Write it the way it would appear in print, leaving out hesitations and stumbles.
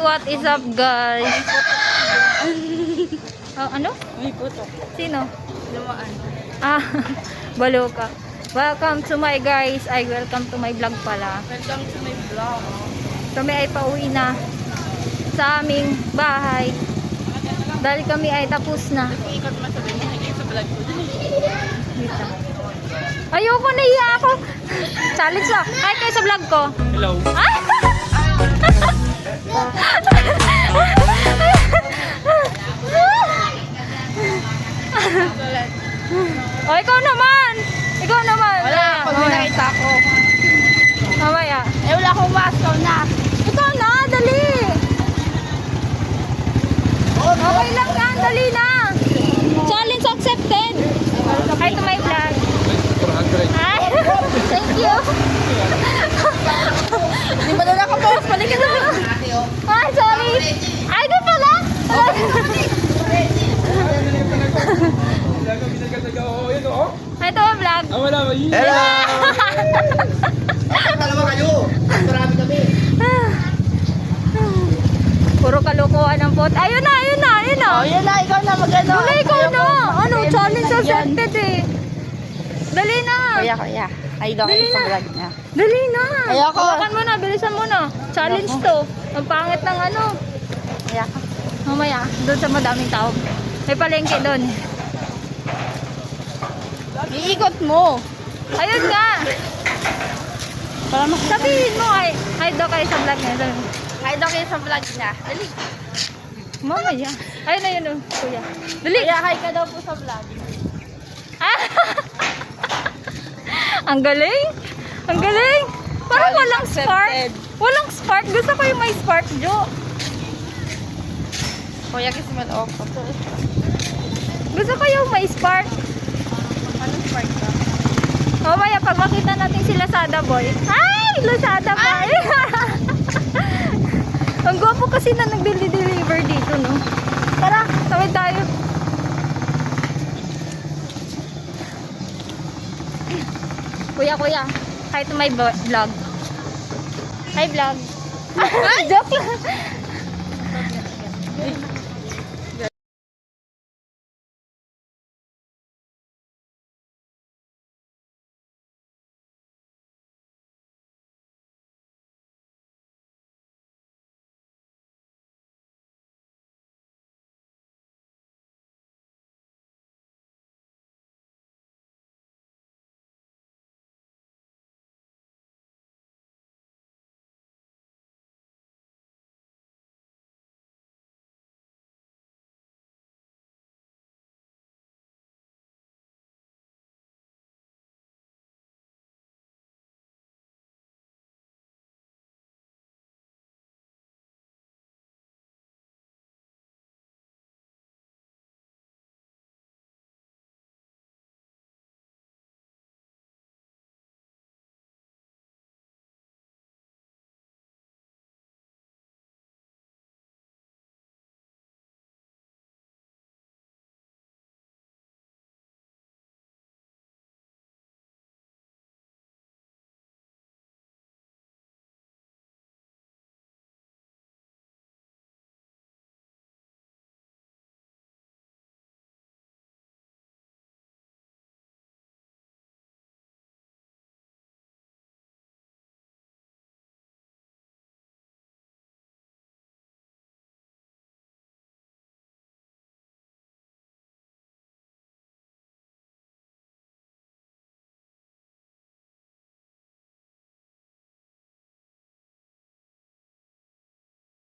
what is up guys? Oh, ano? May puto. Sino? Lumaan. Ah, balo ka. Welcome to my guys. Ay, welcome to my vlog pala. Welcome to my vlog. Kami ay pauwi na sa aming bahay. Dahil kami ay tapos na. Ikot mo sabi mo, hindi sa vlog ko. Dito. Ayoko, nahiya ako. Challenge lang. Hi kayo sa vlog ko. Hello. Ah! Oh, ikaw naman. Ikaw naman. Wala, pag may Mamaya. nakita ko. Mamaya. Eh, wala akong mask na. Ikaw na, dali. Okay lang yan, dali na. Challenge accepted. Hi to my vlog. Hi. Thank you. Hindi mo na nakapost. Balik ka na. Ay, sorry. Ay, di pala. Hi to my vlog. Wala ba yun? Hello! Dalawa kayo! Marami kami! Puro kalokohan ng pot. Ayun na, ayun na, ayun na. Oh, yan na. Ikaw na mag-ano. Dali, ikaw na. Ano, challenge accepted eh. Dali na. Kaya. Ay, daw Dali sa na. vlog niya. Dali na. Ayoko. Hawakan mo na, bilisan mo na. Challenge to. Ang pangit ng ano. Kaya ka. Mamaya, doon sa madaming tao. May palengke doon. Iikot mo. Ayun nga. Para mas Sabihin mo, ay daw kayo sa vlog niya. Sabi mo. Ay, daw kayo sa vlog niya. Dali. Mamaya. Ayun na yun, oh, kuya. Dali. Kaya hi ka daw po sa vlog. Ang galing. Ang galing. Parang Challenge walang spark. accepted. Walang spark. Gusto ko yung may spark, Jo. Kuya, kasi man-off ko to. Gusto ko yung may spark. Anong spark ka? Mamaya, pag makita natin si Lazada Boy. Ay! Lazada Boy! Ang gwapo kasi na nag-deliver dito, no? Tara, tawid tayo. Kuya, hi to my vlog. Hi vlog. Joke lang.